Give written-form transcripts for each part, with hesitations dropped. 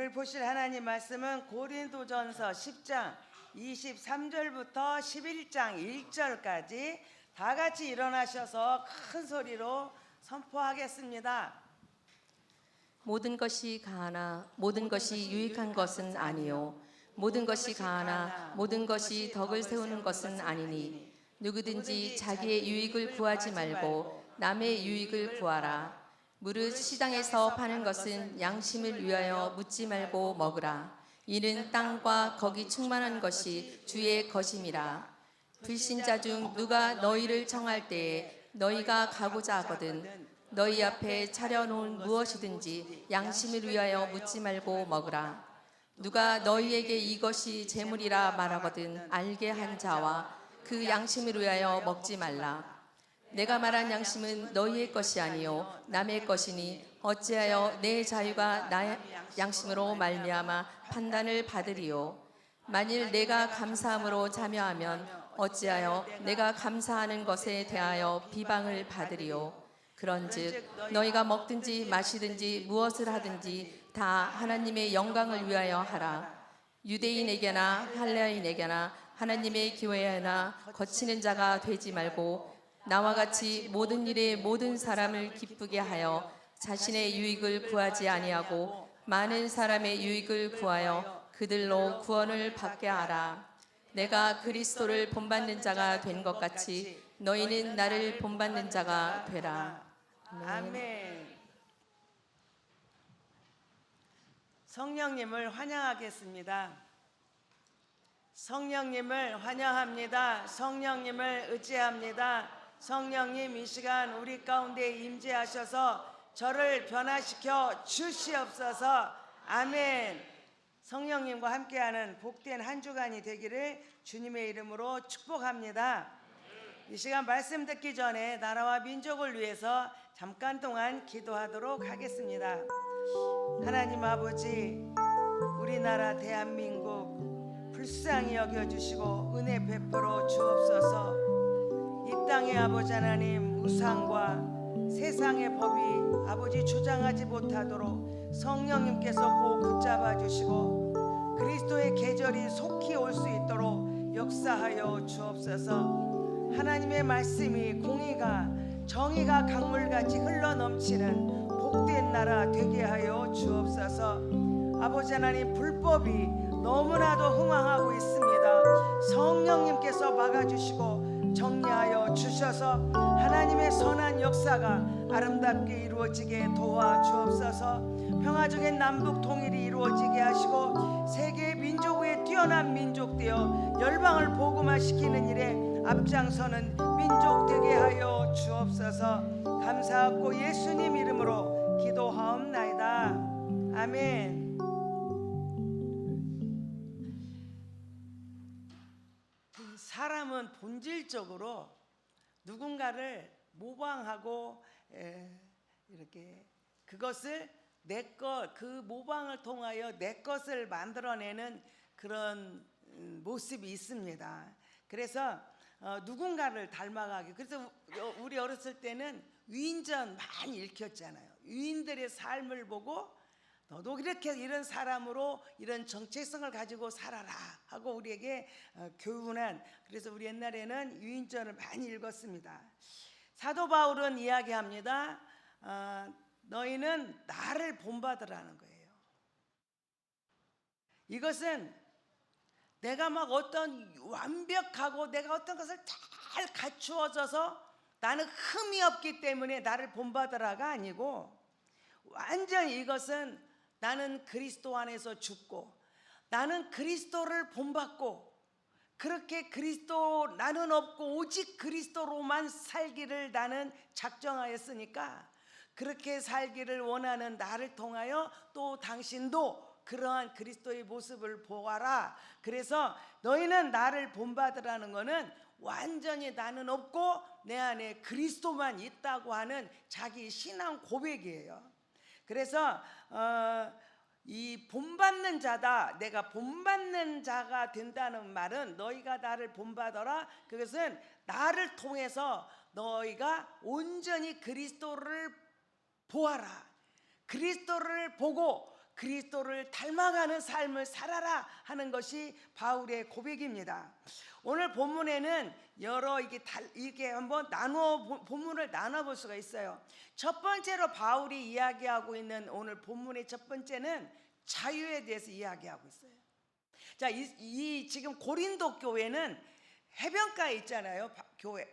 오늘 보실 하나님 말씀은 고린도전서 10장 23절부터 11장 1절까지 다 같이 일어나셔서 큰 소리로 선포하겠습니다. 모든 것이 가하나 모든 것이 유익한 것은 아니요 모든 것이 가하나 모든 것이 덕을 세우는 것은 아니니 누구든지 자기의 유익을 구하지 말고 남의 유익을 구하라. 무릇 시장에서 파는 것은 양심을 위하여 묻지 말고 먹으라. 이는 땅과 거기 충만한 것이 주의 것임이라. 불신자 중 누가 너희를 청할 때에 너희가 가고자 하거든 너희 앞에 차려놓은 무엇이든지 양심을 위하여 묻지 말고 먹으라. 누가 너희에게 이것이 재물이라 말하거든 알게 한 자와 그 양심을 위하여 먹지 말라. 내가 말한 양심은 너희의 것이 아니요 남의 것이니 어찌하여 내 자유가 나의 양심으로 말미암아 판단을 받으리요. 만일 내가 감사함으로 자묘하면 어찌하여 내가 감사하는 것에 대하여 비방을 받으리요. 그런즉 너희가 먹든지 마시든지 무엇을 하든지 다 하나님의 영광을 위하여 하라. 유대인에게나 할례인에게나 하나님의 교회나 거치는 자가 되지 말고 나와 같이 모든 일에 모든 사람을 기쁘게 하여 자신의 유익을 구하지 아니하고 많은 사람의 유익을 구하여 그들로 구원을 받게 하라. 내가 그리스도를 본받는 자가 된 것 같이 너희는 나를 본받는 자가 되라. 아멘. 성령님을 환영하겠습니다. 성령님을 환영합니다. 성령님을 의지합니다. 성령님 이 시간 우리 가운데 임재하셔서 저를 변화시켜 주시옵소서. 아멘. 성령님과 함께하는 복된 한 주간이 되기를 주님의 이름으로 축복합니다. 이 시간 말씀 듣기 전에 나라와 민족을 위해서 잠깐 동안 기도하도록 하겠습니다. 하나님 아버지, 우리나라 대한민국 불쌍히 여겨주시고 은혜 베풀어 주옵소서. 이 땅의 아버지 하나님, 우상과 세상의 법이 아버지 주장하지 못하도록 성령님께서 꼭 붙잡아 주시고 그리스도의 계절이 속히 올 수 있도록 역사하여 주옵소서. 하나님의 말씀이 공의가 정의가 강물같이 흘러넘치는 복된 나라 되게 하여 주옵소서. 아버지 하나님, 불법이 너무나도 흥황하고 있습니다. 성령님께서 막아주시고 정리하여 주셔서 하나님의 선한 역사가 아름답게 이루어지게 도와주옵소서. 평화적인 남북 통일이 이루어지게 하시고 세계 민족 외에 뛰어난 민족 되어 열방을 복음화시키는 일에 앞장서는 민족 되게 하여 주옵소서. 감사하고 예수님 이름으로 기도하옵나이다. 아멘. 사람은 본질적으로 누군가를 모방하고 이렇게 그것을 내 것, 그 모방을 통하여 내 것을 만들어내는 그런 모습이 있습니다. 그래서 누군가를 닮아가기. 그래서 우리 어렸을 때는 위인전 많이 읽혔잖아요. 위인들의 삶을 보고 너도 이렇게 이런 사람으로 이런 정체성을 가지고 살아라 하고 우리에게 교훈한, 그래서 우리 옛날에는 위인전을 많이 읽었습니다. 사도 바울은 이야기합니다. 너희는 나를 본받으라는 거예요. 이것은 내가 막 어떤 완벽하고 내가 어떤 것을 잘 갖추어져서 나는 흠이 없기 때문에 나를 본받으라가 아니고, 완전히 이것은 나는 그리스도 안에서 죽고 나는 그리스도를 본받고 그렇게 그리스도 나는 없고 오직 그리스도로만 살기를 나는 작정하였으니까 그렇게 살기를 원하는 나를 통하여 또 당신도 그러한 그리스도의 모습을 보아라. 그래서 너희는 나를 본받으라는 것은 완전히 나는 없고 내 안에 그리스도만 있다고 하는 자기 신앙 고백이에요. 그래서 이 본받는 자다, 내가 본받는 자가 된다는 말은 너희가 나를 본받아라. 그것은 나를 통해서 너희가 온전히 그리스도를 보아라. 그리스도를 보고 그리스도를 닮아가는 삶을 살아라 하는 것이 바울의 고백입니다. 오늘 본문에는 여러 이게 한번 본문을 나눠 볼 수가 있어요. 첫 번째로 바울이 이야기하고 있는 오늘 본문의 첫 번째는 자유에 대해서 이야기하고 있어요. 자, 지금 고린도 교회는 해변가에 있잖아요. 교회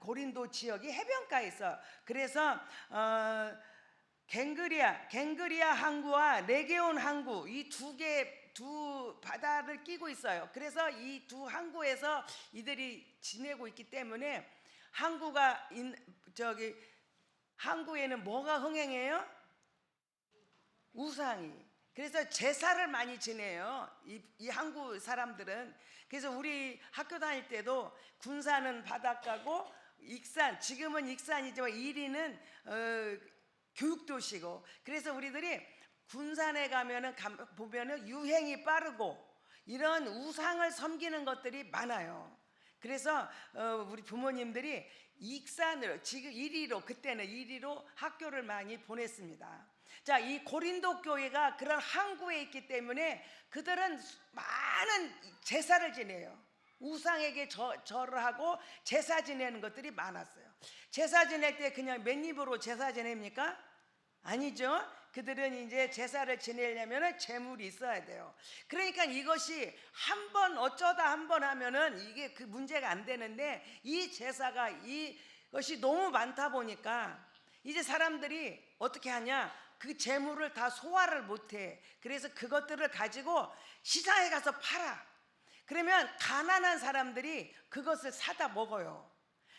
고린도 지역이 해변가에 있어. 그래서 갱그리아 항구와 레게온 항구 이 두 바다를 끼고 있어요. 그래서 이 두 항구에서 이들이 지내고 있기 때문에 항구에는 뭐가 흥행해요? 우상이. 그래서 제사를 많이 지내요. 이 항구 사람들은. 그래서 우리 학교 다닐 때도 군산은 바닷가고 익산, 지금은 익산이지만 이리는 교육도시고. 그래서 우리들이 군산에 보면은 유행이 빠르고 이런 우상을 섬기는 것들이 많아요. 그래서 우리 부모님들이 익산으로, 지금 그때는 이리로 학교를 많이 보냈습니다. 자, 이 고린도 교회가 그런 항구에 있기 때문에 그들은 많은 제사를 지내요. 우상에게 절을 하고 제사 지내는 것들이 많았어요. 제사 지낼 때 그냥 맨입으로 제사 지냅니까? 아니죠. 그들은 이제 제사를 지내려면 재물이 있어야 돼요. 그러니까 이것이 어쩌다 한 번 하면은 이게 그 문제가 안 되는데, 이 제사가 이것이 너무 많다 보니까 이제 사람들이 어떻게 하냐? 그 재물을 다 소화를 못해. 그래서 그것들을 가지고 시장에 가서 팔아. 그러면 가난한 사람들이 그것을 사다 먹어요.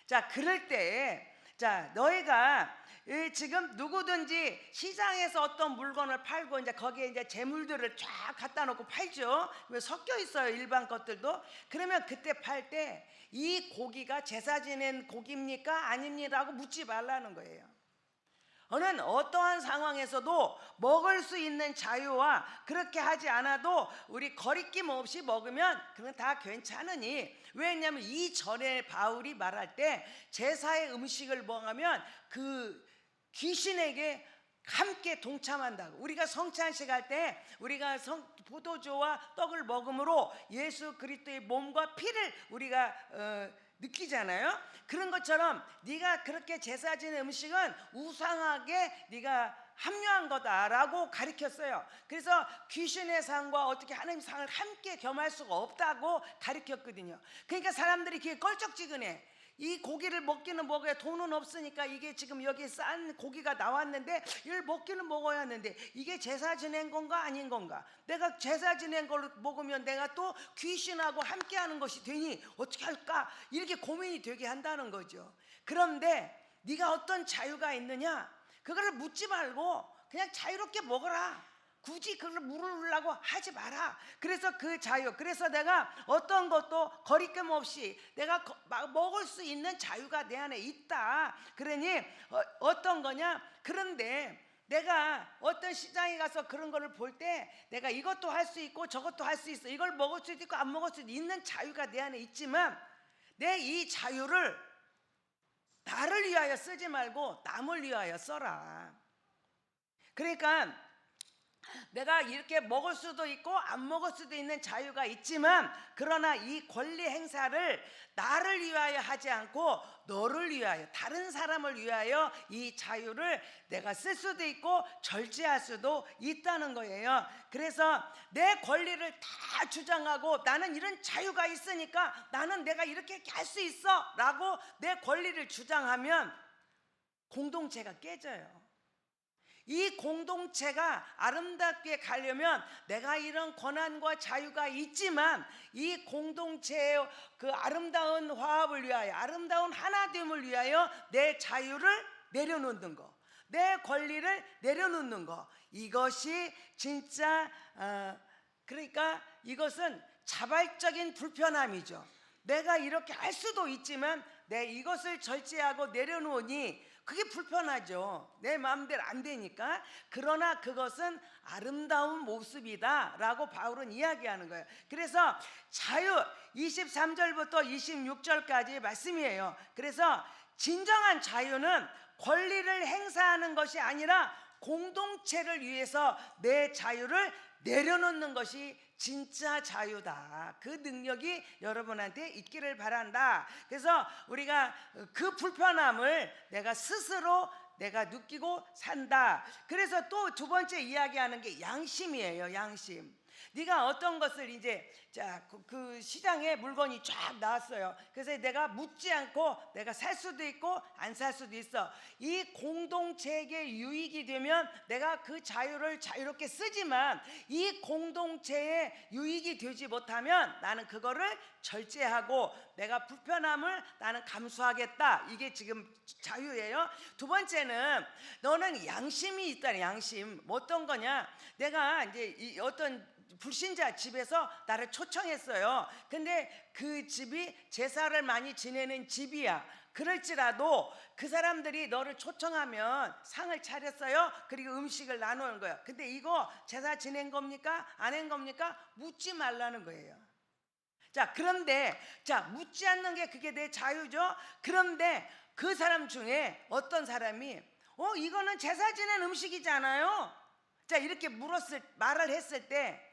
자, 그럴 때, 자, 너희가 지금 누구든지 시장에서 어떤 물건을 팔고 이제 거기에 이제 재물들을 쫙 갖다 놓고 팔죠. 왜 섞여 있어요, 일반 것들도. 그러면 그때 팔 때 이 고기가 제사 지낸 고기입니까? 아닙니다라고 묻지 말라는 거예요. 어떠한 상황에서도 먹을 수 있는 자유와 그렇게 하지 않아도 우리 거리낌 없이 먹으면 그건 다 괜찮으니. 왜냐하면 이전에 바울이 말할 때 제사의 음식을 먹으면 그 귀신에게 함께 동참한다고. 우리가 성찬식 할 때 우리가 포도주와 떡을 먹음으로 예수 그리스도의 몸과 피를 우리가 느끼잖아요. 그런 것처럼 네가 그렇게 제사 지낸 음식은 우상하게 네가 합류한 거다라고 가르쳤어요. 그래서 귀신의 상과 어떻게 하나님 상을 함께 겸할 수가 없다고 가르쳤거든요. 그러니까 사람들이 그게 껄쩍지근해. 이 고기를 먹기는 먹어야, 돈은 없으니까 이게 지금 여기 싼 고기가 나왔는데 이걸 먹기는 먹어야 하는데 이게 제사 지낸 건가 아닌 건가? 내가 제사 지낸 걸 먹으면 내가 또 귀신하고 함께하는 것이 되니 어떻게 할까? 이렇게 고민이 되게 한다는 거죠. 그런데 네가 어떤 자유가 있느냐? 그거를 묻지 말고 그냥 자유롭게 먹어라. 굳이 그걸 물으려고 하지 마라. 그래서 그 자유, 그래서 내가 어떤 것도 거리낌 없이 내가 먹을 수 있는 자유가 내 안에 있다. 그러니 어떤 거냐? 그런데 내가 어떤 시장에 가서 그런 거를 볼 때 내가 이것도 할 수 있고 저것도 할 수 있어. 이걸 먹을 수도 있고 안 먹을 수도 있는 자유가 내 안에 있지만 내 이 자유를 나를 위하여 쓰지 말고 남을 위하여 써라. 그러니까 내가 이렇게 먹을 수도 있고 안 먹을 수도 있는 자유가 있지만, 그러나 이 권리 행사를 나를 위하여 하지 않고 너를 위하여, 다른 사람을 위하여 이 자유를 내가 쓸 수도 있고 절제할 수도 있다는 거예요. 그래서 내 권리를 다 주장하고 나는 이런 자유가 있으니까 나는 내가 이렇게 할 수 있어 라고 내 권리를 주장하면 공동체가 깨져요. 이 공동체가 아름답게 가려면 내가 이런 권한과 자유가 있지만 이 공동체의 그 아름다운 화합을 위하여, 아름다운 하나됨을 위하여 내 자유를 내려놓는 거, 내 권리를 내려놓는 거, 이것이 진짜 그러니까 이것은 자발적인 불편함이죠. 내가 이렇게 할 수도 있지만 내 이것을 절제하고 내려놓으니 그게 불편하죠. 내 마음대로 안 되니까. 그러나 그것은 아름다운 모습이다 라고 바울은 이야기하는 거예요. 그래서 자유 23절부터 26절까지 말씀이에요. 그래서 진정한 자유는 권리를 행사하는 것이 아니라 공동체를 위해서 내 자유를 내려놓는 것이 진짜 자유다. 그 능력이 여러분한테 있기를 바란다. 그래서 우리가 그 불편함을 내가 스스로 내가 느끼고 산다. 그래서 또 두 번째 이야기하는 게 양심이에요. 양심. 네가 어떤 것을 이제 그 시장에 물건이 쫙 나왔어요. 그래서 내가 묻지 않고 내가 살 수도 있고 안 살 수도 있어. 이 공동체에게 유익이 되면 내가 그 자유를 자유롭게 쓰지만 이 공동체에 유익이 되지 못하면 나는 그거를 절제하고 내가 불편함을 나는 감수하겠다. 이게 지금 자유예요. 두 번째는 너는 양심이 있다. 양심. 뭐 어떤 거냐? 내가 이제 어떤 불신자 집에서 나를 초청했어요. 근데 그 집이 제사를 많이 지내는 집이야. 그럴지라도 그 사람들이 너를 초청하면 상을 차렸어요. 그리고 음식을 나누는 거예요. 근데 이거 제사 지낸 겁니까? 안 한 겁니까? 묻지 말라는 거예요. 자, 그런데 묻지 않는 게 그게 내 자유죠. 그런데 그 사람 중에 어떤 사람이 이거는 제사 지낸 음식이잖아요. 자, 이렇게 말을 했을 때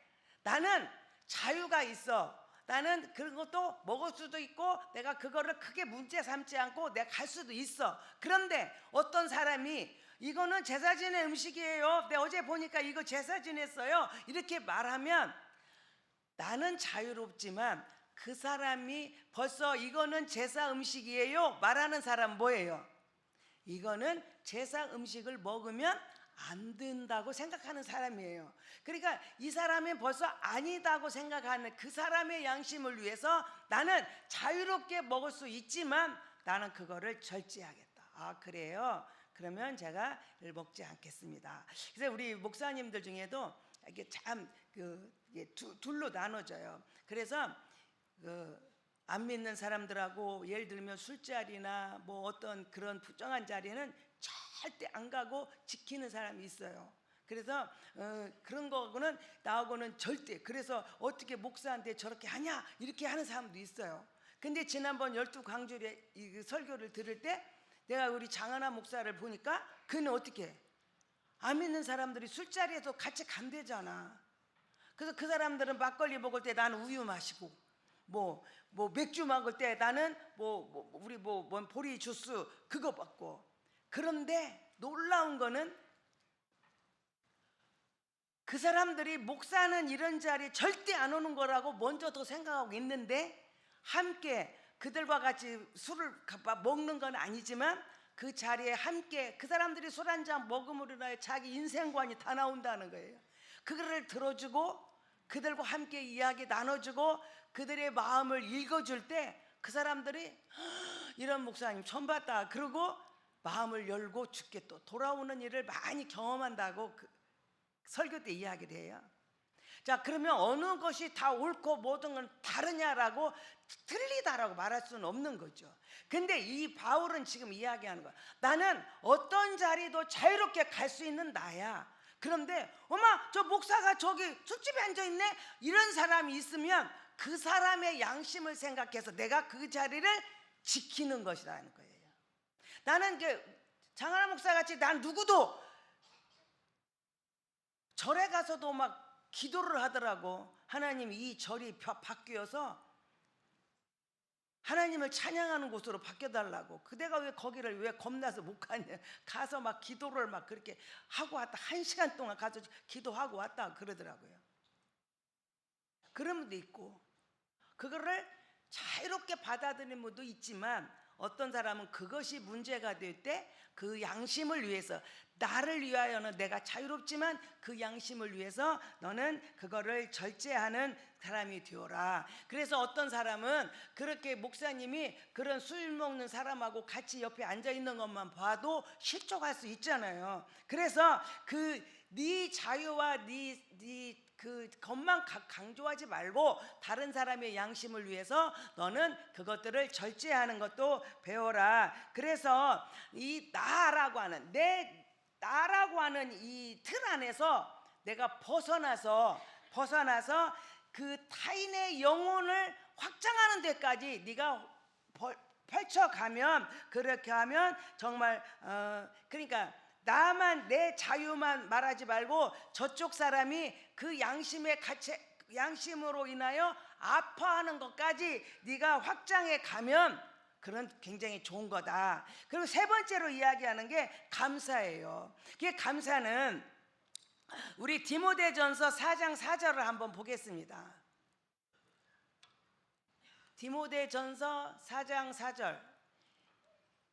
나는 자유가 있어. 나는 그런 것도 먹을 수도 있고 내가 그거를 크게 문제 삼지 않고 내가 갈 수도 있어. 그런데 어떤 사람이 이거는 제사 지낸 음식이에요. 내가 어제 보니까 이거 제사 지냈어요. 이렇게 말하면 나는 자유롭지만 그 사람이 벌써 이거는 제사 음식이에요 말하는 사람 뭐예요? 이거는 제사 음식을 먹으면 안 된다고 생각하는 사람이에요. 그러니까 이 사람이 벌써 아니다고 생각하는 그 사람의 양심을 위해서 나는 자유롭게 먹을 수 있지만 나는 그거를 절제하겠다. 아, 그래요? 그러면 제가 먹지 않겠습니다. 그래서 우리 목사님들 중에도 이게 참 둘로 나눠져요. 그래서 안 믿는 사람들하고 예를 들면 술자리나 뭐 어떤 그런 부정한 자리는 절대 안 가고 지키는 사람이 있어요. 그래서 그런 거하고는 나하고는 절대. 그래서 어떻게 목사한테 저렇게 하냐 이렇게 하는 사람도 있어요. 근데 지난번 12강주일에 이 설교를 들을 때 내가 우리 장하나 목사를 보니까 그는 어떻게 해? 안 믿는 사람들이 술자리에서 같이 간대잖아. 그래서 그 사람들은 막걸리 먹을 때 나는 우유 마시고 뭐 맥주 먹을 때 나는 우리 보리 주스 그거 먹고. 그런데 놀라운 거는 그 사람들이 목사는 이런 자리에 절대 안 오는 거라고 먼저 더 생각하고 있는데 함께 그들과 같이 술을 먹는 건 아니지만 그 자리에 함께 그 사람들이 술 한잔 먹음으로 인하여 자기 인생관이 다 나온다는 거예요. 그거를 들어주고 그들과 함께 이야기 나눠주고 그들의 마음을 읽어줄 때 그 사람들이 이런 목사님 처음 봤다 그러고 마음을 열고 죽게 또 돌아오는 일을 많이 경험한다고 설교 때 이야기를 해요. 자, 그러면 어느 것이 다 옳고 모든 건 다르냐라고 틀리다라고 말할 수는 없는 거죠. 근데 이 바울은 지금 이야기하는 거야. 나는 어떤 자리도 자유롭게 갈 수 있는 나야. 그런데 엄마 저 목사가 저기 술집에 앉아있네 이런 사람이 있으면 그 사람의 양심을 생각해서 내가 그 자리를 지키는 것이라는 거예요. 나는 장하나 목사 같이 난 누구도 절에 가서도 막 기도를 하더라고. 하나님 이 절이 바뀌어서 하나님을 찬양하는 곳으로 바뀌어달라고. 그대가 왜 거기를 왜 겁나서 못 가냐. 가서 막 기도를 막 그렇게 하고 왔다. 1시간 동안 가서 기도하고 왔다 그러더라고요. 그런 분도 있고 그거를 자유롭게 받아들이는 분도 있지만 어떤 사람은 그것이 문제가 될 때 그 양심을 위해서 나를 위하여는 내가 자유롭지만 그 양심을 위해서 너는 그거를 절제하는 사람이 되어라. 그래서 어떤 사람은 그렇게 목사님이 그런 술 먹는 사람하고 같이 옆에 앉아 있는 것만 봐도 실족할 수 있잖아요. 그래서 네 자유와 네 그것만 강조하지 말고 다른 사람의 양심을 위해서 너는 그것들을 절제하는 것도 배워라. 그래서 이 나라고 하는 나라고 하는 이 틀 안에서 내가 벗어나서 그 타인의 영혼을 확장하는 데까지 네가 펼쳐가면 그렇게 하면 정말 그러니까 나만 내 자유만 말하지 말고 저쪽 사람이 그 양심으로 인하여 아파하는 것까지 네가 확장해 가면 그런 굉장히 좋은 거다. 그리고 세 번째로 이야기하는 게 감사예요. 그게 감사는 우리 디모데전서 4장 4절을 한번 보겠습니다. 디모데전서 4장 4절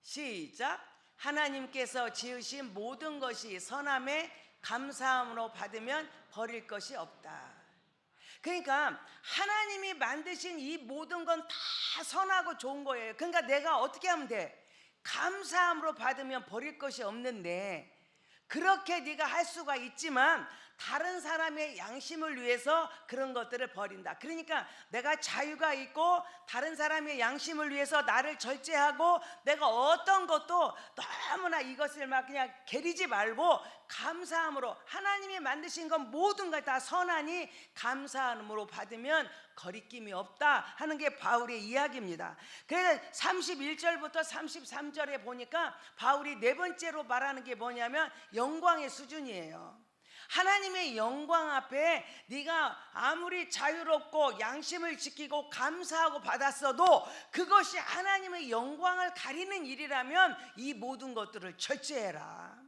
시작. 하나님께서 지으신 모든 것이 선함에 감사함으로 받으면 버릴 것이 없다. 그러니까 하나님이 만드신 이 모든 건 다 선하고 좋은 거예요. 그러니까 내가 어떻게 하면 돼? 감사함으로 받으면 버릴 것이 없는데, 그렇게 네가 할 수가 있지만 다른 사람의 양심을 위해서 그런 것들을 버린다. 그러니까 내가 자유가 있고 다른 사람의 양심을 위해서 나를 절제하고 내가 어떤 것도 너무나 이것을 막 그냥 게리지 말고 감사함으로, 하나님이 만드신 건 모든 걸 다 선하니 감사함으로 받으면 거리낌이 없다 하는 게 바울의 이야기입니다. 그래서 31절부터 33절에 보니까 바울이 네 번째로 말하는 게 뭐냐면 영광의 수준이에요. 하나님의 영광 앞에 네가 아무리 자유롭고 양심을 지키고 감사하고 받았어도 그것이 하나님의 영광을 가리는 일이라면 이 모든 것들을 절제해라.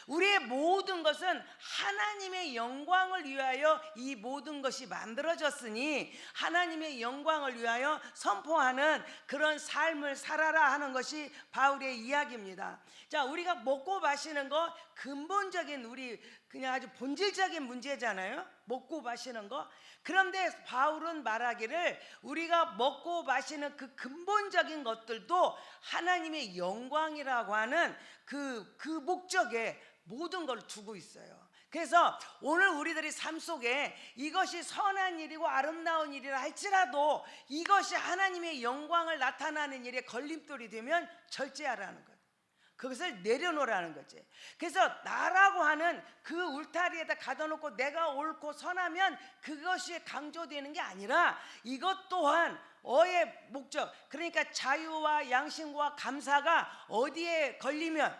우리의 모든 것은 하나님의 영광을 위하여 이 모든 것이 만들어졌으니 하나님의 영광을 위하여 선포하는 그런 삶을 살아라 하는 것이 바울의 이야기입니다. 자, 우리가 먹고 마시는 거 근본적인, 우리 그냥 아주 본질적인 문제잖아요. 먹고 마시는 거. 그런데 바울은 말하기를 우리가 먹고 마시는 그 근본적인 것들도 하나님의 영광이라고 하는 그 목적에 모든 걸 두고 있어요. 그래서 오늘 우리들이 삶 속에 이것이 선한 일이고 아름다운 일이라 할지라도 이것이 하나님의 영광을 나타나는 일에 걸림돌이 되면 절제하라는 거예요. 그것을 내려놓으라는 거지. 그래서 나라고 하는 그 울타리에다 가둬놓고 내가 옳고 선하면 그것이 강조되는 게 아니라 이것 또한 어의 목적, 그러니까 자유와 양심과 감사가 어디에 걸리면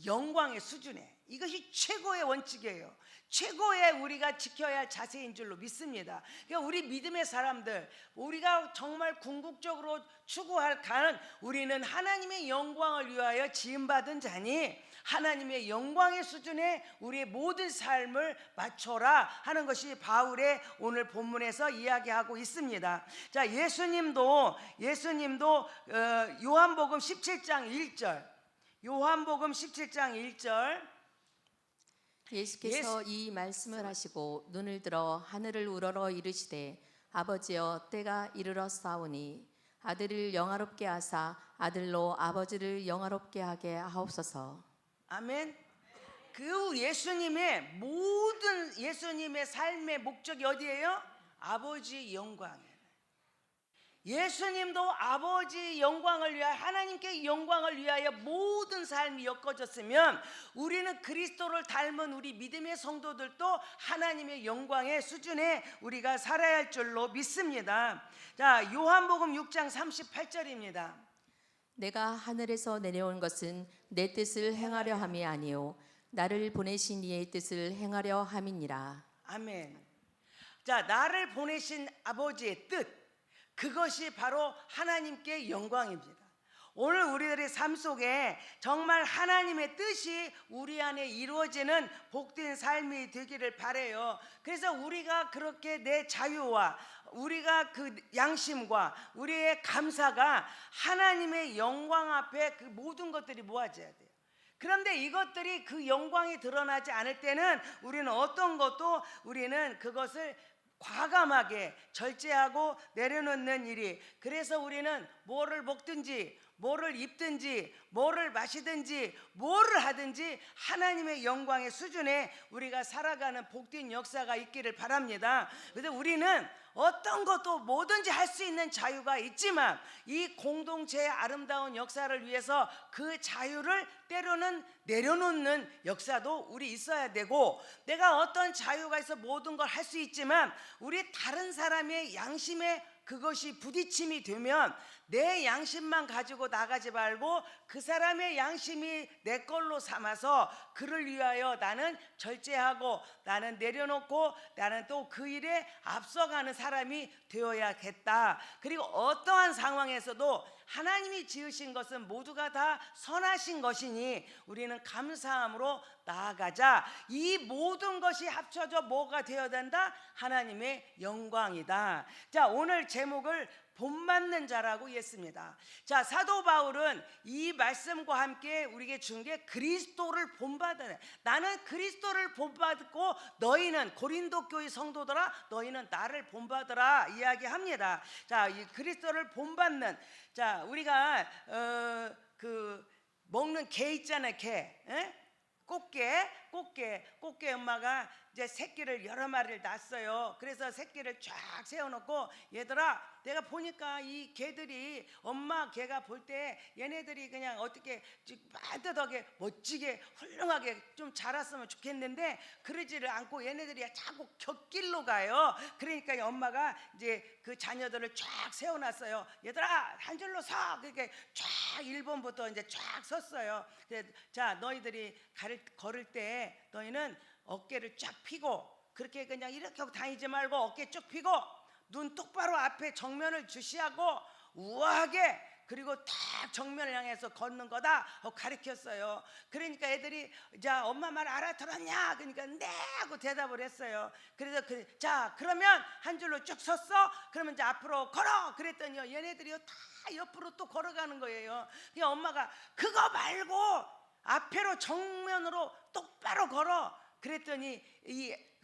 영광의 수준에, 이것이 최고의 원칙이에요. 최고의 우리가 지켜야 할 자세인 줄로 믿습니다. 그러니까 우리 믿음의 사람들, 우리가 정말 궁극적으로 추구할 가는, 우리는 하나님의 영광을 위하여 지음받은 자니 하나님의 영광의 수준에 우리의 모든 삶을 맞춰라 하는 것이 바울의 오늘 본문에서 이야기하고 있습니다. 자, 예수님도 요한복음 17장 1절, 요한복음 17장 1절 예수께서 이 말씀을 하시고 눈을 들어 하늘을 우러러 이르시되 아버지여 때가 이르러 싸우니 아들을 영화롭게 하사 아들로 아버지를 영화롭게 하게 하옵소서. 아멘. 그 예수님의 모든 예수님의 삶의 목적이 어디예요? 아버지 영광이에요. 예수님도 아버지 영광을 위하여, 하나님께 영광을 위하여 모든 삶이 엮어졌으면 우리는 그리스도를 닮은 우리 믿음의 성도들도 하나님의 영광의 수준에 우리가 살아야 할 줄로 믿습니다. 자, 요한복음 6장 38절입니다. 내가 하늘에서 내려온 것은 내 뜻을 행하려 함이 아니요 나를 보내신 이의 뜻을 행하려 함이니라. 아멘. 자, 나를 보내신 아버지의 뜻, 그것이 바로 하나님께 영광입니다. 오늘 우리들의 삶 속에 정말 하나님의 뜻이 우리 안에 이루어지는 복된 삶이 되기를 바라요. 그래서 우리가 그렇게 내 자유와 우리가 그 양심과 우리의 감사가 하나님의 영광 앞에 그 모든 것들이 모아져야 돼요. 그런데 이것들이 그 영광이 드러나지 않을 때는 우리는 어떤 것도 우리는 그것을 과감하게 절제하고 내려놓는 일이, 그래서 우리는 뭐를 먹든지 뭐를 입든지 뭐를 마시든지 뭐를 하든지 하나님의 영광의 수준에 우리가 살아가는 복된 역사가 있기를 바랍니다. 그래서 우리는 어떤 것도 뭐든지 할 수 있는 자유가 있지만 이 공동체의 아름다운 역사를 위해서 그 자유를 때로는 내려놓는 역사도 우리 있어야 되고, 내가 어떤 자유가 있어 모든 걸 할 수 있지만 우리 다른 사람의 양심에 그것이 부딪힘이 되면 내 양심만 가지고 나가지 말고 그 사람의 양심이 내 걸로 삼아서 그를 위하여 나는 절제하고 나는 내려놓고 나는 또 그 일에 앞서가는 사람이 되어야겠다. 그리고 어떠한 상황에서도 하나님이 지으신 것은 모두가 다 선하신 것이니 우리는 감사함으로 나아가자. 이 모든 것이 합쳐져 뭐가 되어야 된다? 하나님의 영광이다. 자, 오늘 제목을 본받는 자라고 했습니다. 자, 사도 바울은 이 말씀과 함께 우리에게 준 게 그리스도를 본받으네. 나는 그리스도를 본받고 너희는 고린도 교회 성도들아 너희는 나를 본받으라 이야기합니다. 자, 이 그리스도를 본받는, 자, 우리가 그 먹는 게 있잖아요. 게, 꽃게 엄마가 이제 새끼를 여러 마리를 낳았어요. 그래서 새끼를 쫙 세워놓고 얘들아, 내가 보니까 이 개들이 엄마 개가 볼 때 얘네들이 그냥 어떻게 반듯하게 멋지게 훌륭하게 좀 자랐으면 좋겠는데 그러지를 않고 얘네들이 자꾸 곁길로 가요. 그러니까 엄마가 이제 그 자녀들을 쫙 세워놨어요. 얘들아 한 줄로 서. 그렇게 쫙 1번부터 이제 쫙 섰어요. 자, 너희들이 걸을 때 너희는 어깨를 쫙 펴고 그렇게 그냥 이렇게 하고 다니지 말고 어깨 쭉 펴고 눈 똑바로 앞에 정면을 주시하고 우아하게 그리고 딱 정면을 향해서 걷는 거다 가르쳤어요. 그러니까 애들이 자, 엄마 말 알아들었냐? 그러니까 네 하고 대답을 했어요. 그래서 자, 그러면 한 줄로 쭉 섰어. 그러면 이제 앞으로 걸어. 그랬더니요, 얘네들이요 다 옆으로 또 걸어가는 거예요. 그냥 엄마가 그거 말고 앞으로 정면으로 똑바로 걸어. 그랬더니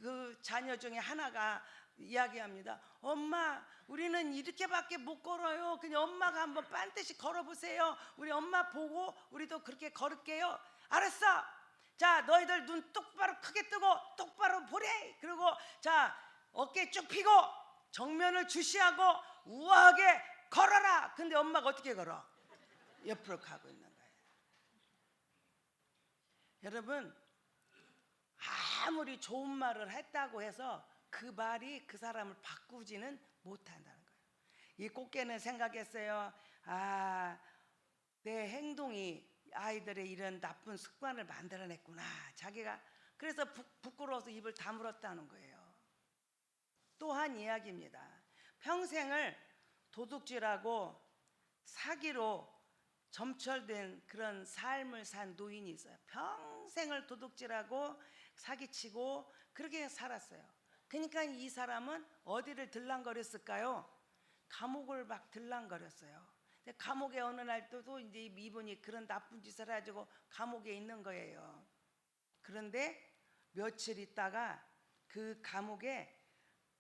그 자녀 중에 하나가 이야기합니다. 엄마, 우리는 이렇게밖에 못 걸어요. 그냥 엄마가 한번 반드시 걸어보세요. 우리 엄마 보고 우리도 그렇게 걸을게요. 알았어. 자, 너희들 눈 똑바로 크게 뜨고 똑바로 보래. 그리고 자, 어깨 쭉 펴고 정면을 주시하고 우아하게 걸어라. 근데 엄마가 어떻게 걸어? 옆으로 가고 있는 거예요. 여러분, 아무리 좋은 말을 했다고 해서 그 말이 그 사람을 바꾸지는 못한다는 거예요. 이 꽃게는 생각했어요. 아, 내 행동이 아이들의 이런 나쁜 습관을 만들어냈구나. 자기가 그래서 부끄러워서 입을 다물었다는 거예요. 또한 이야기입니다. 평생을 도둑질하고 사기로 점철된 그런 삶을 산 노인이 있어요. 평생을 도둑질하고 사기치고 그렇게 살았어요. 그러니까 이 사람은 어디를 들락거렸을까요? 감옥을 막 들락거렸어요. 감옥에 어느 날 또 이제 이분이 그런 나쁜 짓을 해가지고 감옥에 있는 거예요. 그런데 며칠 있다가 그 감옥에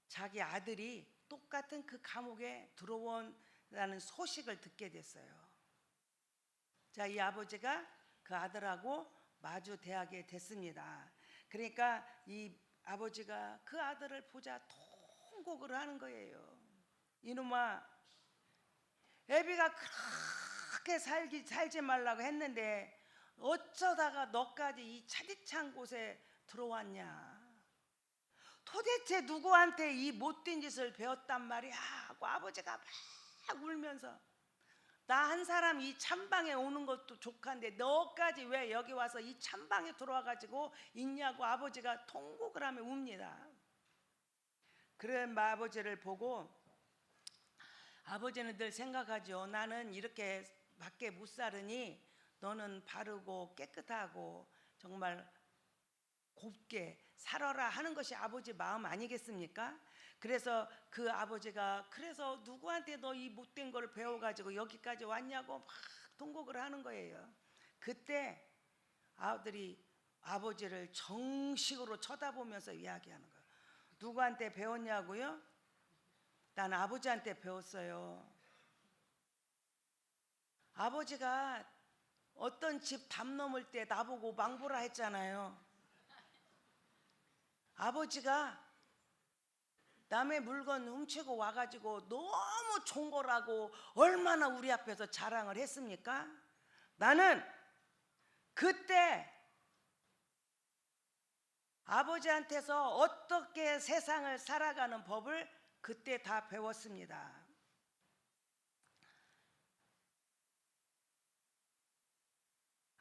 자기 아들이 똑같은 그 감옥에 들어온다는 소식을 듣게 됐어요. 자, 이 아버지가 그 아들하고 마주 대하게 됐습니다. 그러니까 이 아버지가 그 아들을 보자 통곡을 하는 거예요. 이놈아, 애비가 그렇게 살지 말라고 했는데 어쩌다가 너까지 이 차디찬 곳에 들어왔냐? 도대체 누구한테 이 못된 짓을 배웠단 말이야? 하고 아버지가 막 울면서 나 한 사람 이 찬방에 오는 것도 족한데 너까지 왜 여기 와서 이 찬방에 들어와가지고 있냐고 아버지가 통곡을 하며 웁니다. 그런 아버지를 보고 아버지는 늘 생각하죠. 나는 이렇게 밖에 못 살으니 너는 바르고 깨끗하고 정말 곱게 살아라 하는 것이 아버지 마음 아니겠습니까? 그래서 그 아버지가 그래서 누구한테 너 이 못된 걸 배워가지고 여기까지 왔냐고 막 통곡을 하는 거예요. 그때 아들이 아버지를 정식으로 쳐다보면서 이야기하는 거예요. 누구한테 배웠냐고요? 난 아버지한테 배웠어요. 아버지가 어떤 집 담 넘을 때 나보고 망보라 했잖아요. 아버지가 남의 물건 훔치고 와가지고 너무 좋은 거라고 얼마나 우리 앞에서 자랑을 했습니까? 나는 그때 아버지한테서 어떻게 세상을 살아가는 법을 그때 다 배웠습니다.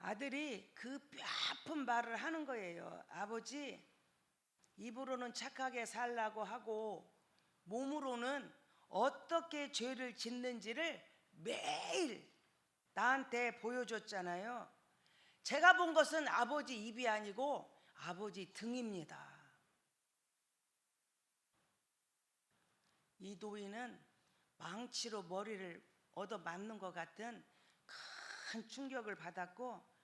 아들이 그 뼈아픈 말을 하는 거예요. 아버지, 입으로는 착하게 살라고 하고 몸으로는 어떻게 죄를 짓는지를 매일 나한테 보여줬잖아요. 제가 본 것은 아버지 입이 아니고 아버지 등입니다. 이 노인은 망치로 머리를 얻어 맞는 것 같은 큰 충격을 받았고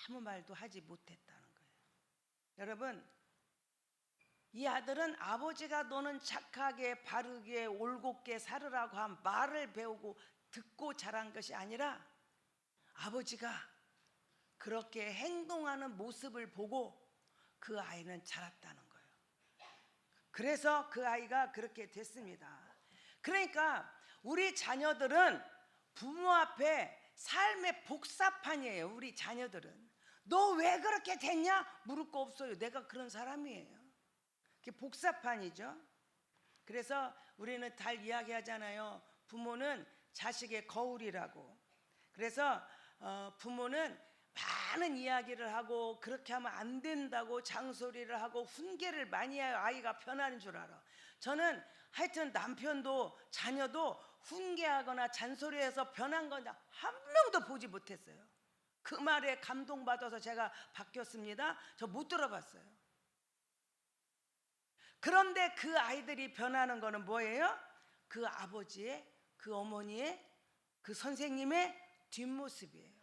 아무 말도 하지 못했다는 거예요. 여러분, 이 아들은 아버지가 너는 착하게 바르게 올곧게 살으라고 한 말을 배우고 듣고 자란 것이 아니라 아버지가 그렇게 행동하는 모습을 보고 그 아이는 자랐다는 거예요. 그래서 그 아이가 그렇게 됐습니다. 그러니까 우리 자녀들은 부모 앞에 삶의 복사판이에요. 우리 자녀들은 너 왜 그렇게 됐냐? 물을 거 없어요. 내가 그런 사람이에요. 그게 복사판이죠. 그래서 우리는 잘 이야기하잖아요. 부모는 자식의 거울이라고. 그래서 부모는 많은 이야기를 하고 그렇게 하면 안 된다고 장소리를 하고 훈계를 많이 해야 아이가 변하는 줄 알아. 저는 하여튼 남편도 자녀도 훈계하거나 잔소리해서 변한 건 한 명도 보지 못했어요. 그 말에 감동받아서 제가 바뀌었습니다. 저 못 들어봤어요. 그런데 그 아이들이 변하는 거는 뭐예요? 그 아버지의, 그 어머니의, 그 선생님의 뒷모습이에요.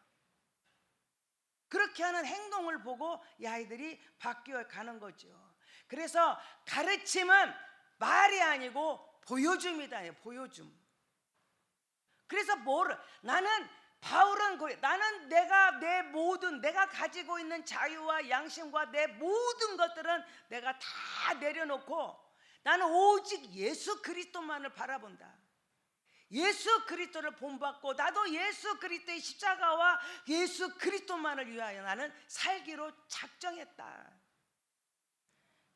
그렇게 하는 행동을 보고 이 아이들이 바뀌어 가는 거죠. 그래서 가르침은 말이 아니고 보여줌이다. 보여줌. 그래서 나는 바울은 나는 내가 가지고 있는 자유와 양심과 내 모든 것들은 내가 다 내려놓고 나는 오직 예수 그리스도만을 바라본다. 예수 그리스도를 본받고 나도 예수 그리스도의 십자가와 예수 그리스도만을 위하여 나는 살기로 작정했다.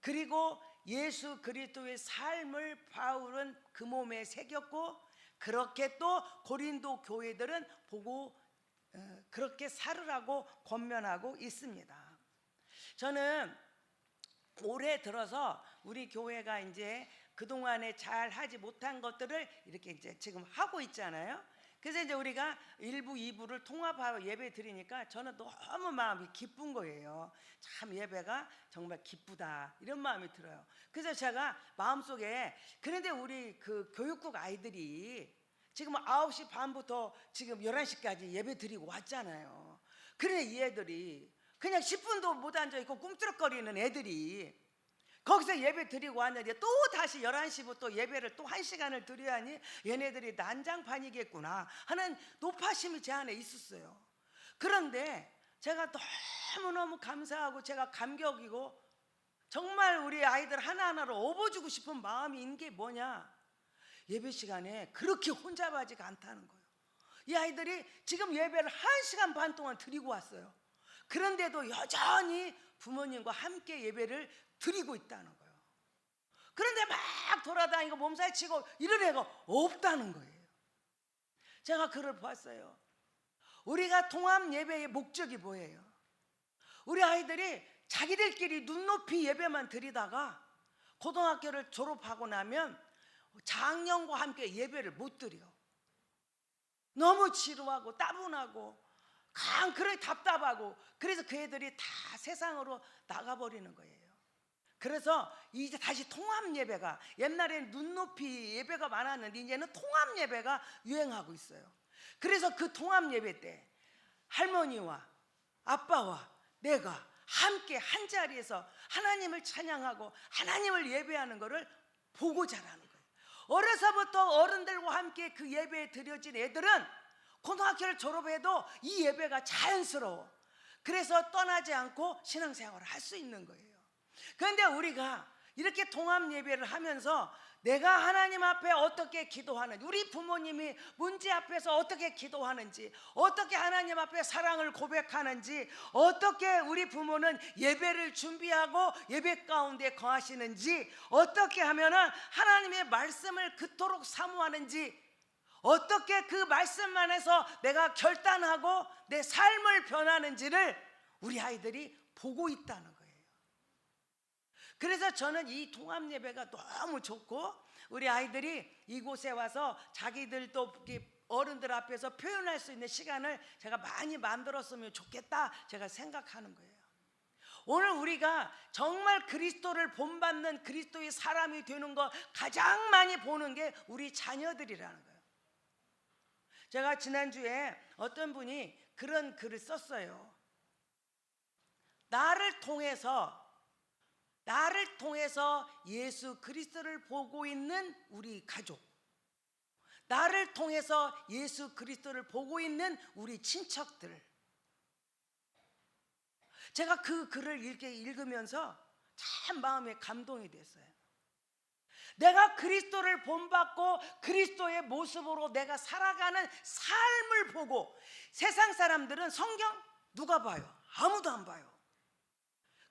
그리고 예수 그리스도의 삶을 바울은 그 몸에 새겼고 그렇게 또 고린도 교회들은 보고 그렇게 살으라고 권면하고 있습니다. 저는 올해 들어서 우리 교회가 이제 그동안에 잘 하지 못한 것들을 이렇게 이제 지금 하고 있잖아요. 그래서 이제 우리가 1부, 2부를 통합하고 예배 드리니까 저는 너무 마음이 기쁜 거예요. 참 예배가 정말 기쁘다 이런 마음이 들어요. 그래서 제가 마음속에 그런데 우리 그 교육국 아이들이 지금 9시 반부터 지금 11시까지 예배 드리고 왔잖아요. 그런데 이 애들이 그냥 10분도 못 앉아있고 꿈틀거리는 애들이 거기서 예배 드리고 왔는데 또 다시 11시부터 예배를 또 1시간을 드려야 하니 얘네들이 난장판이겠구나 하는 높아심이 제 안에 있었어요. 그런데 제가 너무너무 감사하고 제가 감격이고 정말 우리 아이들 하나하나를 업어주고 싶은 마음이 있는 게 뭐냐, 예배 시간에 그렇게 혼잡하지가 않다는 거예요. 이 아이들이 지금 예배를 1시간 반 동안 드리고 왔어요. 그런데도 여전히 부모님과 함께 예배를 드리고 있다는 거예요. 그런데 막 돌아다니고 몸살 치고 이런 애가 없다는 거예요. 제가 글을 보았어요. 우리가 통합 예배의 목적이 뭐예요? 우리 아이들이 자기들끼리 눈높이 예배만 드리다가 고등학교를 졸업하고 나면 장년과 함께 예배를 못 드려. 너무 지루하고 따분하고 그래 답답하고 그래서 그 애들이 다 세상으로 나가버리는 거예요. 그래서 이제 다시 통합 예배가, 옛날에는 눈높이 예배가 많았는데 이제는 통합 예배가 유행하고 있어요. 그래서 그 통합 예배 때 할머니와 아빠와 내가 함께 한 자리에서 하나님을 찬양하고 하나님을 예배하는 것을 보고 자라는 거예요. 어려서부터 어른들과 함께 그 예배에 드려진 애들은 고등학교를 졸업해도 이 예배가 자연스러워. 그래서 떠나지 않고 신앙생활을 할 수 있는 거예요. 그런데 우리가 이렇게 통합 예배를 하면서 내가 하나님 앞에 어떻게 기도하는지, 우리 부모님이 문제 앞에서 어떻게 기도하는지, 어떻게 하나님 앞에 사랑을 고백하는지, 어떻게 우리 부모는 예배를 준비하고 예배 가운데 거하시는지, 어떻게 하면은 하나님의 말씀을 그토록 사모하는지, 어떻게 그 말씀만 해서 내가 결단하고 내 삶을 변하는지를 우리 아이들이 보고 있다는 거예요. 그래서 저는 이 통합 예배가 너무 좋고, 우리 아이들이 이곳에 와서 자기들도 어른들 앞에서 표현할 수 있는 시간을 제가 많이 만들었으면 좋겠다 제가 생각하는 거예요. 오늘 우리가 정말 그리스도를 본받는 그리스도의 사람이 되는 거 가장 많이 보는 게 우리 자녀들이라는 거예요. 제가 지난주에 어떤 분이 그런 글을 썼어요. 나를 통해서 예수 그리스도를 보고 있는 우리 가족, 나를 통해서 예수 그리스도를 보고 있는 우리 친척들. 제가 그 글을 읽으면서 참 마음에 감동이 됐어요. 내가 그리스도를 본받고 그리스도의 모습으로 내가 살아가는 삶을 보고, 세상 사람들은 성경 누가 봐요? 아무도 안 봐요.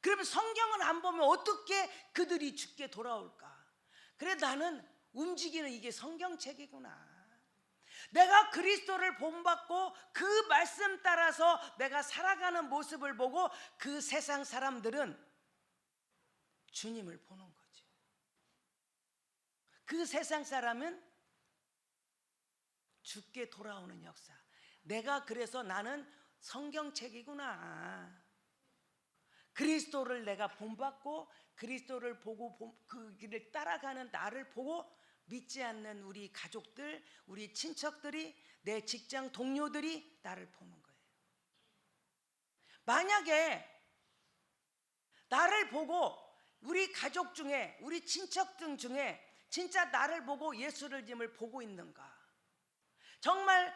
그러면 성경을 안 보면 어떻게 그들이 죽게 돌아올까? 그래, 나는 움직이는 이게 성경책이구나. 내가 그리스도를 본받고 그 말씀 따라서 내가 살아가는 모습을 보고 그 세상 사람들은 주님을 보는 거지. 그 세상 사람은 죽게 돌아오는 역사. 내가 그래서 나는 성경책이구나. 그리스도를 내가 본받고 그리스도를 보고 그 길을 따라가는 나를 보고 믿지 않는 우리 가족들, 우리 친척들이, 내 직장 동료들이 나를 보는 거예요. 만약에 나를 보고 우리 가족 중에, 우리 친척들 중에 진짜 나를 보고 예수님을 보고 있는가? 정말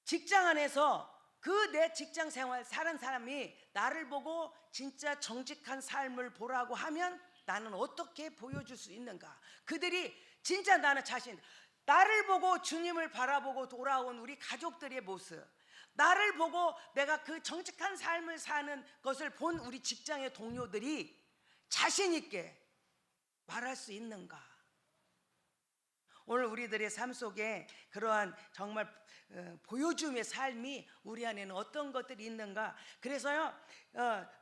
직장 안에서 그 내 직장 생활 사는 사람이 나를 보고 진짜 정직한 삶을 보라고 하면 나는 어떻게 보여줄 수 있는가? 그들이 진짜 나는 자신, 나를 보고 주님을 바라보고 돌아온 우리 가족들의 모습, 나를 보고 내가 그 정직한 삶을 사는 것을 본 우리 직장의 동료들이 자신 있게 말할 수 있는가? 오늘 우리들의 삶 속에 그러한 정말 보여줌의 삶이 우리 안에는 어떤 것들이 있는가? 그래서요,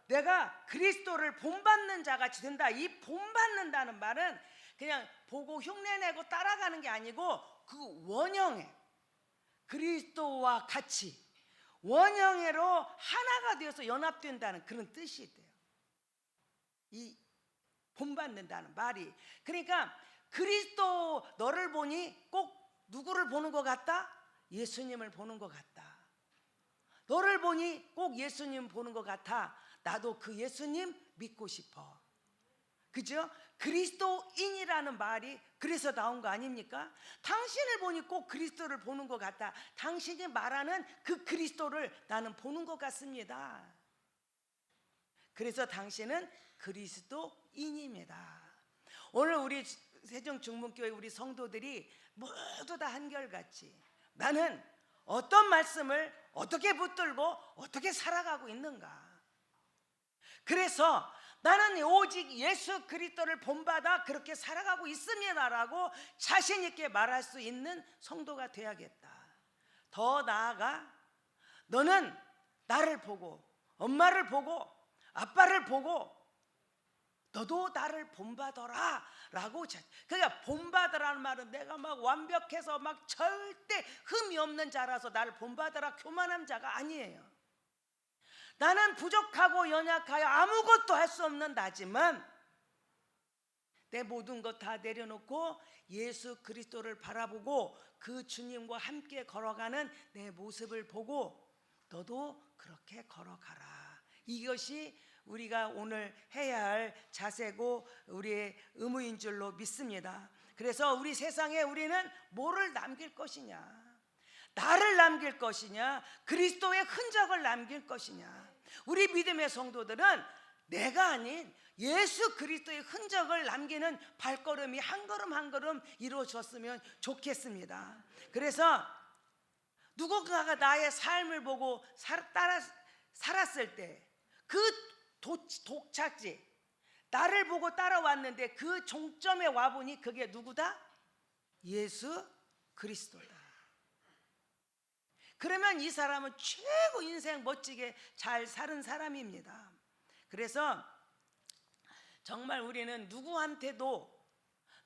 내가 그리스도를 본받는 자같이 된다. 이 본받는다는 말은 그냥 보고 흉내내고 따라가는 게 아니고 그 원형에 그리스도와 같이 원형으로 하나가 되어서 연합된다는 그런 뜻이 있대요. 이 본받는다는 말이. 그러니까 그리스도 너를 보니 꼭 누구를 보는 것 같다? 예수님을 보는 것 같다. 너를 보니 꼭 예수님 보는 것 같아. 나도 그 예수님 믿고 싶어. 그죠? 그리스도인이라는 말이 그래서 나온 거 아닙니까? 당신을 보니 꼭 그리스도를 보는 것 같다. 당신이 말하는 그 그리스도를 나는 보는 것 같습니다. 그래서 당신은 그리스도인입니다. 오늘 우리 세종중문교회 우리 성도들이 모두 다 한결같이 나는 어떤 말씀을 어떻게 붙들고 어떻게 살아가고 있는가? 그래서 나는 오직 예수 그리스도를 본받아 그렇게 살아가고 있습니다라고 자신 있게 말할 수 있는 성도가 돼야겠다. 더 나아가 너는 나를 보고 엄마를 보고 아빠를 보고 너도 나를 본받아라 라고. 그러니까 본받으라는 말은 내가 막 완벽해서 막 절대 흠이 없는 자라서 나를 본받아라 교만한 자가 아니에요. 나는 부족하고 연약하여 아무것도 할 수 없는 나지만 내 모든 것 다 내려놓고 예수 그리스도를 바라보고 그 주님과 함께 걸어가는 내 모습을 보고 너도 그렇게 걸어가라. 이것이 우리가 오늘 해야 할 자세고 우리의 의무인 줄로 믿습니다. 그래서 우리 세상에 우리는 뭐를 남길 것이냐? 나를 남길 것이냐? 그리스도의 흔적을 남길 것이냐? 우리 믿음의 성도들은 내가 아닌 예수 그리스도의 흔적을 남기는 발걸음이 한 걸음 한 걸음 이루어졌으면 좋겠습니다. 그래서 누군가가 나의 삶을 보고 살았을 때 그 독착지, 나를 보고 따라왔는데 그 종점에 와보니 그게 누구다? 예수 그리스도다. 그러면 이 사람은 최고 인생 멋지게 잘 사는 사람입니다. 그래서 정말 우리는 누구한테도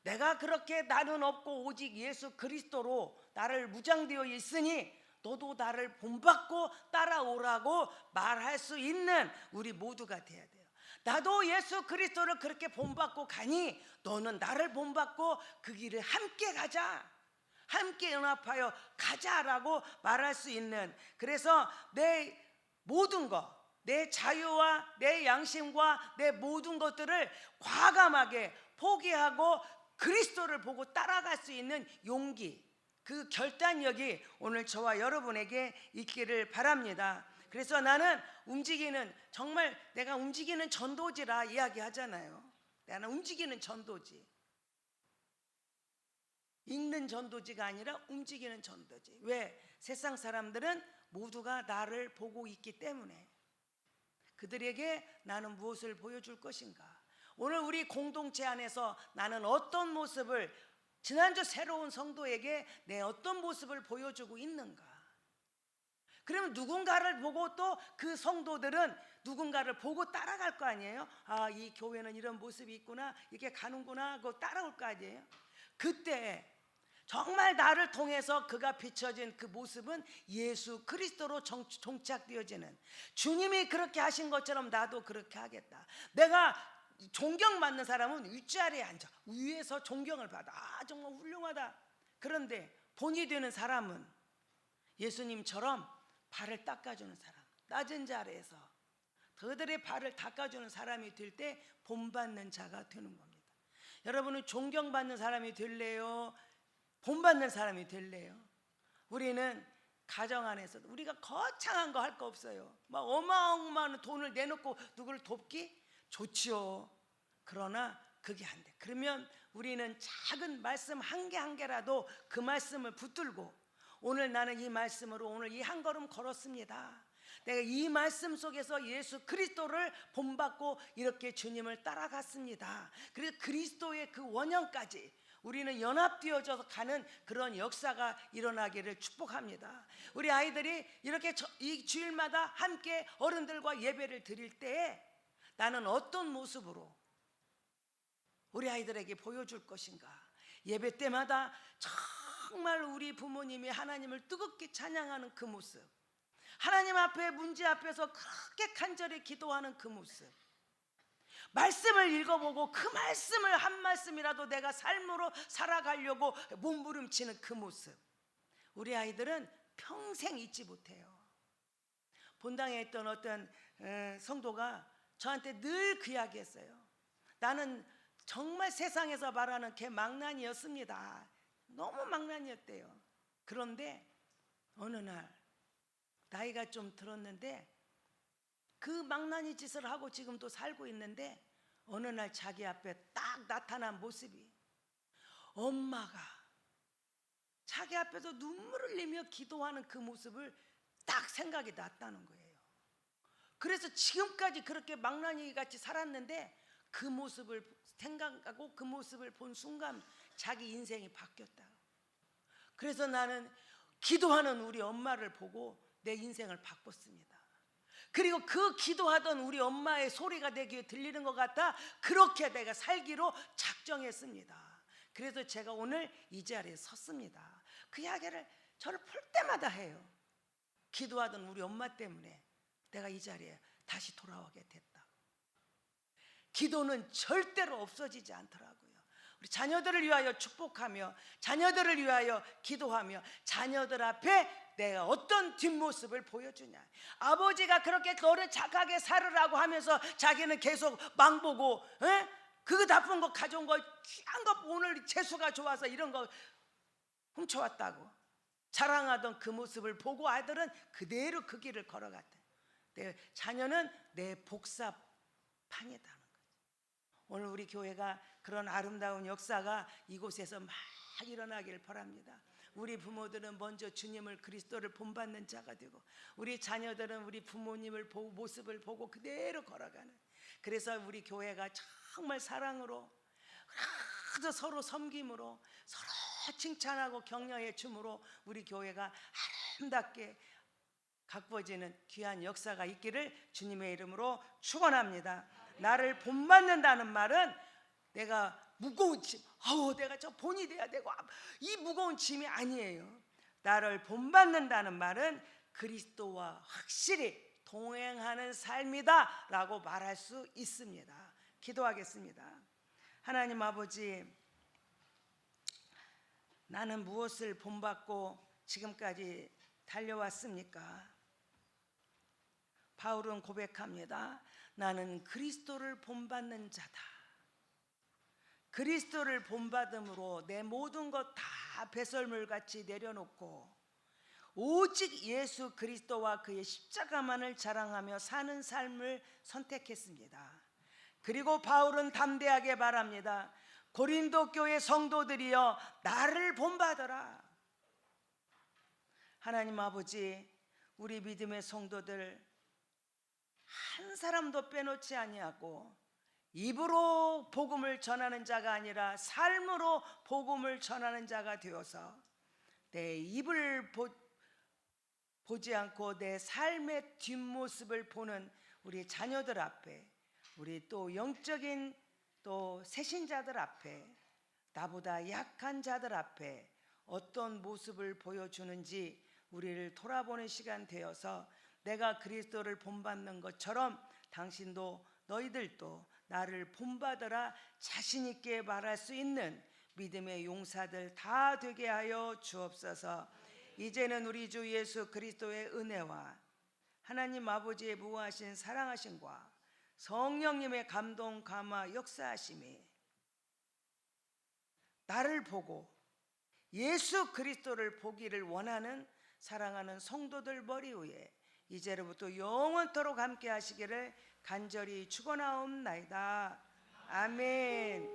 내가 그렇게 나는 없고 오직 예수 그리스도로 나를 무장되어 있으니 너도 나를 본받고 따라오라고 말할 수 있는 우리 모두가 돼야 돼요. 나도 예수 그리스도를 그렇게 본받고 가니 너는 나를 본받고 그 길을 함께 가자, 함께 연합하여 가자라고 말할 수 있는, 그래서 내 모든 것, 내 자유와 내 양심과 내 모든 것들을 과감하게 포기하고 그리스도를 보고 따라갈 수 있는 용기, 그 결단력이 오늘 저와 여러분에게 있기를 바랍니다. 그래서 나는 움직이는, 정말 내가 움직이는 전도지라 이야기하잖아요. 나는 움직이는 전도지, 읽는 전도지가 아니라 움직이는 전도지. 왜? 세상 사람들은 모두가 나를 보고 있기 때문에 그들에게 나는 무엇을 보여줄 것인가. 오늘 우리 공동체 안에서 나는 어떤 모습을, 지난주 새로운 성도에게 내 어떤 모습을 보여주고 있는가. 그러면 누군가를 보고 또 그 성도들은 누군가를 보고 따라갈 거 아니에요. 아, 이 교회는 이런 모습이 있구나, 이렇게 가는구나 하고 따라올 거 아니에요. 그때 정말 나를 통해서 그가 비춰진 그 모습은 예수 그리스도로 종착되어지는, 주님이 그렇게 하신 것처럼 나도 그렇게 하겠다. 내가 존경받는 사람은 윗자리에 앉아 위에서 존경을 받아. 아, 정말 훌륭하다. 그런데 본이 되는 사람은 예수님처럼 발을 닦아주는 사람, 낮은 자리에서 그들의 발을 닦아주는 사람이 될 때 본받는 자가 되는 겁니다. 여러분은 존경받는 사람이 될래요? 본받는 사람이 될래요? 우리는 가정 안에서도 우리가 거창한 거 할 거 없어요. 막 어마어마한 돈을 내놓고 누구를 돕기 좋지요. 그러나 그게 안 돼. 그러면 우리는 작은 말씀 한 개 한 개라도 그 말씀을 붙들고, 오늘 나는 이 말씀으로 오늘 이 한 걸음 걸었습니다. 내가 이 말씀 속에서 예수 그리스도를 본받고 이렇게 주님을 따라갔습니다. 그래서 그리스도의 그 원형까지 우리는 연합되어져서 가는 그런 역사가 일어나기를 축복합니다. 우리 아이들이 이렇게 이 주일마다 함께 어른들과 예배를 드릴 때 나는 어떤 모습으로 우리 아이들에게 보여줄 것인가. 예배 때마다 정말 우리 부모님이 하나님을 뜨겁게 찬양하는 그 모습, 하나님 앞에 문제 앞에서 그렇게 간절히 기도하는 그 모습, 말씀을 읽어보고 그 말씀을 한 말씀이라도 내가 삶으로 살아가려고 몸부림치는 그 모습, 우리 아이들은 평생 잊지 못해요. 본당에 있던 어떤 성도가 저한테 늘 그 이야기 했어요. 나는 정말 세상에서 말하는 개 망난이었습니다. 너무 망난이었대요. 그런데 어느 날 나이가 좀 들었는데 그 망나니 짓을 하고 지금도 살고 있는데, 어느 날 자기 앞에 딱 나타난 모습이, 엄마가 자기 앞에서 눈물을 흘리며 기도하는 그 모습을 딱 생각이 났다는 거예요. 그래서 지금까지 그렇게 망나니 같이 살았는데 그 모습을 생각하고 그 모습을 본 순간 자기 인생이 바뀌었다. 그래서 나는 기도하는 우리 엄마를 보고 내 인생을 바꿨습니다. 그리고 그 기도하던 우리 엄마의 소리가 내 귀에 들리는 것 같아 그렇게 내가 살기로 작정했습니다. 그래서 제가 오늘 이 자리에 섰습니다. 그 이야기를 저를 볼 때마다 해요. 기도하던 우리 엄마 때문에 내가 이 자리에 다시 돌아오게 됐다. 기도는 절대로 없어지지 않더라고요. 우리 자녀들을 위하여 축복하며 자녀들을 위하여 기도하며 자녀들 앞에 내가 어떤 뒷모습을 보여주냐. 아버지가 그렇게 너를 착하게 살으라고 하면서 자기는 계속 망보고 그거 나쁜 거 가져온 거 귀한 거 오늘 재수가 좋아서 이런 거 훔쳐왔다고 자랑하던 그 모습을 보고 아들은 그대로 그 길을 걸어갔대. 내 자녀는 내 복사판이다는 거지. 오늘 우리 교회가 그런 아름다운 역사가 이곳에서 막 일어나길 바랍니다. 우리 부모들은 먼저 주님을 그리스도를 본받는 자가 되고 우리 자녀들은 우리 부모님을 보고 모습을 보고 그대로 걸어가는, 그래서 우리 교회가 정말 사랑으로 서로 섬김으로 서로 칭찬하고 격려의 춤으로 우리 교회가 아름답게 가꾸어지는 귀한 역사가 있기를 주님의 이름으로 축원합니다. 나를 본받는다는 말은 내가 무거운 짐, 내가 저 본이 돼야 되고 이 무거운 짐이 아니에요. 나를 본받는다는 말은 그리스도와 확실히 동행하는 삶이다 라고 말할 수 있습니다. 기도하겠습니다. 하나님 아버지, 나는 무엇을 본받고 지금까지 달려왔습니까? 바울은 고백합니다. 나는 그리스도를 본받는 자다. 그리스도를 본받음으로 내 모든 것 다 배설물같이 내려놓고 오직 예수 그리스도와 그의 십자가만을 자랑하며 사는 삶을 선택했습니다. 그리고 바울은 담대하게 말합니다. 고린도 교회 성도들이여 나를 본받아라. 하나님 아버지, 우리 믿음의 성도들 한 사람도 빼놓지 아니하고 입으로 복음을 전하는 자가 아니라 삶으로 복음을 전하는 자가 되어서 내 입을 보지 않고 내 삶의 뒷모습을 보는 우리 자녀들 앞에, 우리 또 영적인 또 새신자들 앞에, 나보다 약한 자들 앞에 어떤 모습을 보여주는지 우리를 돌아보는 시간 되어서 내가 그리스도를 본받는 것처럼 당신도 너희들도 나를 본받으라 자신 있게 말할 수 있는 믿음의 용사들 다 되게 하여 주옵소서. 이제는 우리 주 예수 그리스도의 은혜와 하나님 아버지의 무한하신 사랑하심과 성령님의 감동 감화 역사하심이 나를 보고 예수 그리스도를 보기를 원하는 사랑하는 성도들 머리 위에 이제로부터 영원토록 함께 하시기를 간절히 축원하옵나이다. 아멘.